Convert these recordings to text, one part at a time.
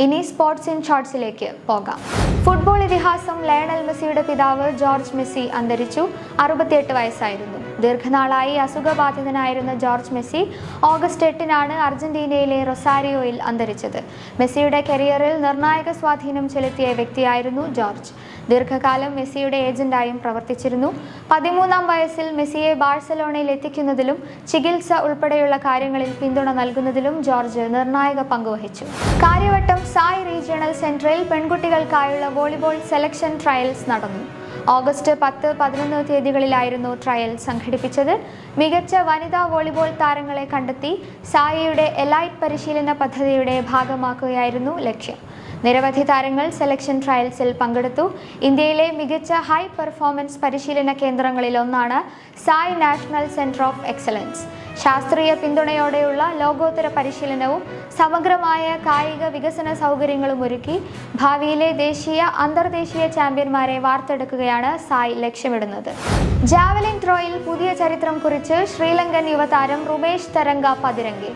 ഇനി sports in ഷോർട്സിലേക്ക് പോകാം. Football ഇതിഹാസം ലയണൽ മെസ്സിയുടെ പിതാവ് ജോർജ് മെസ്സി അന്തരിച്ചു. 68 വയസ്സായിരുന്നു. ദീർഘനാളായി അസുഖബാധിതനായിരുന്ന ജോർജ് മെസ്സി ഓഗസ്റ്റ് 8-നാണ് അർജന്റീനയിലെ റൊസാരിയോയിൽ അന്തരിച്ചത്. മെസ്സിയുടെ കരിയറിൽ നിർണായക സ്വാധീനം ചെലുത്തിയ വ്യക്തിയായിരുന്നു ജോർജ്. ദീർഘകാലം മെസ്സിയുടെ ഏജന്റായും പ്രവർത്തിച്ചിരുന്നു. 13-ാം വയസ്സിൽ മെസ്സിയെ ബാഴ്സലോണയിൽ എത്തിക്കുന്നതിലും ചികിത്സ ഉൾപ്പെടെയുള്ള കാര്യങ്ങളിൽ പിന്തുണ നൽകുന്നതിലും ജോർജ് നിർണായക പങ്കുവഹിച്ചു. കാര്യവട്ടം സായ് റീജിയണൽ സെന്ററിൽ പെൺകുട്ടികൾക്കായുള്ള വോളിബോൾ സെലക്ഷൻ ട്രയൽസ് നടന്നു. ഓഗസ്റ്റ് 10, 11 തീയതികളിലായിരുന്നു ട്രയൽ സംഘടിപ്പിച്ചത്. മികച്ച വനിതാ വോളിബോൾ താരങ്ങളെ കണ്ടെത്തി സായിയുടെ എലൈറ്റ് പരിശീലന പദ്ധതിയുടെ ഭാഗമാക്കുകയായിരുന്നു ലക്ഷ്യം. നിരവധി താരങ്ങൾ സെലക്ഷൻ ട്രയൽസിൽ പങ്കെടുത്തു. ഇന്ത്യയിലെ മികച്ച ഹൈ പെർഫോമൻസ് പരിശീലന കേന്ദ്രങ്ങളിൽ ഒന്നാണ് Sai national centre of excellence. ശാസ്ത്രീയ പിന്തുണയോടെയുള്ള ലോകോത്തര പരിശീലനവും സമഗ്രമായ കായിക വികസന സൗകര്യങ്ങളും ഒരുക്കി ഭാവിയിലെ ദേശീയ അന്തർദേശീയ ചാമ്പ്യന്മാരെ വാർത്തെടുക്കുകയാണ് സായ് ലക്ഷ്യമിടുന്നത്. ജാവലിൻ ത്രോയിൽ പുതിയ ചരിത്രം കുറിച്ച് ശ്രീലങ്കൻ യുവതാരം റുമേഷ് തരംഗ പതിരംഗി.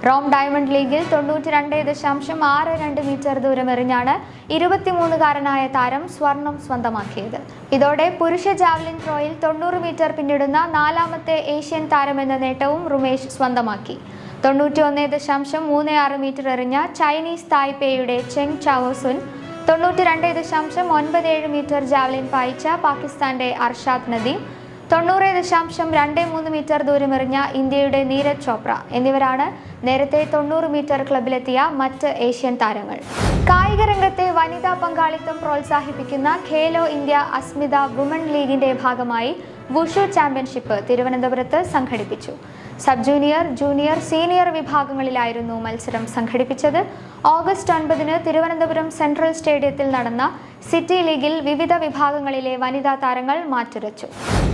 റോം ഡയമണ്ട് ലീഗിൽ 92.62 മീറ്റർ ദൂരം എറിഞ്ഞാണ് 23-കാരനായ താരം സ്വർണം സ്വന്തമാക്കിയത്. ഇതോടെ പുരുഷ ജാവലിൻ ത്രോയിൽ 90 മീറ്റർ പിന്നിടുന്ന 4ാമത്തെ ഏഷ്യൻ താരമെന്ന നേട്ടവും റുമേഷ് സ്വന്തമാക്കി. 91.36 മീറ്റർ എറിഞ്ഞ ചൈനീസ് തായ്പേയുടെ ചെങ് ചാവോസുൻ, 92.97 മീറ്റർ ജാവലിൻ പായിച്ച പാകിസ്ഥാന്റെ അർഷാദ് നദീം, 90.23 മീറ്റർ ദൂരമെറിഞ്ഞ ഇന്ത്യയുടെ നീരജ് ചോപ്ര എന്നിവരാണ് നേരത്തെ 90 മീറ്റർ ക്ലബിലെത്തിയ മറ്റ് ഏഷ്യൻ താരങ്ങൾ. കായിക രംഗത്തെ വനിതാ പങ്കാളിത്തം പ്രോത്സാഹിപ്പിക്കുന്ന ഖേലോ ഇന്ത്യ അസ്മിത വുമൺ ലീഗിന്റെ ഭാഗമായി വുഷു ചാമ്പ്യൻഷിപ്പ് തിരുവനന്തപുരത്ത് സംഘടിപ്പിച്ചു. സബ് ജൂനിയർ, ജൂനിയർ, സീനിയർ വിഭാഗങ്ങളിലായിരുന്നു മത്സരം സംഘടിപ്പിച്ചത്. ഓഗസ്റ്റ് 9-ന് തിരുവനന്തപുരം സെൻട്രൽ സ്റ്റേഡിയത്തിൽ നടന്ന സിറ്റി ലീഗിൽ വിവിധ വിഭാഗങ്ങളിലെ വനിതാ താരങ്ങൾ മാറ്റുരച്ചു.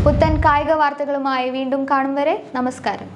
പുത്തൻ കായിക വാർത്തകളുമായി വീണ്ടും കാണും വരെ നമസ്കാരം.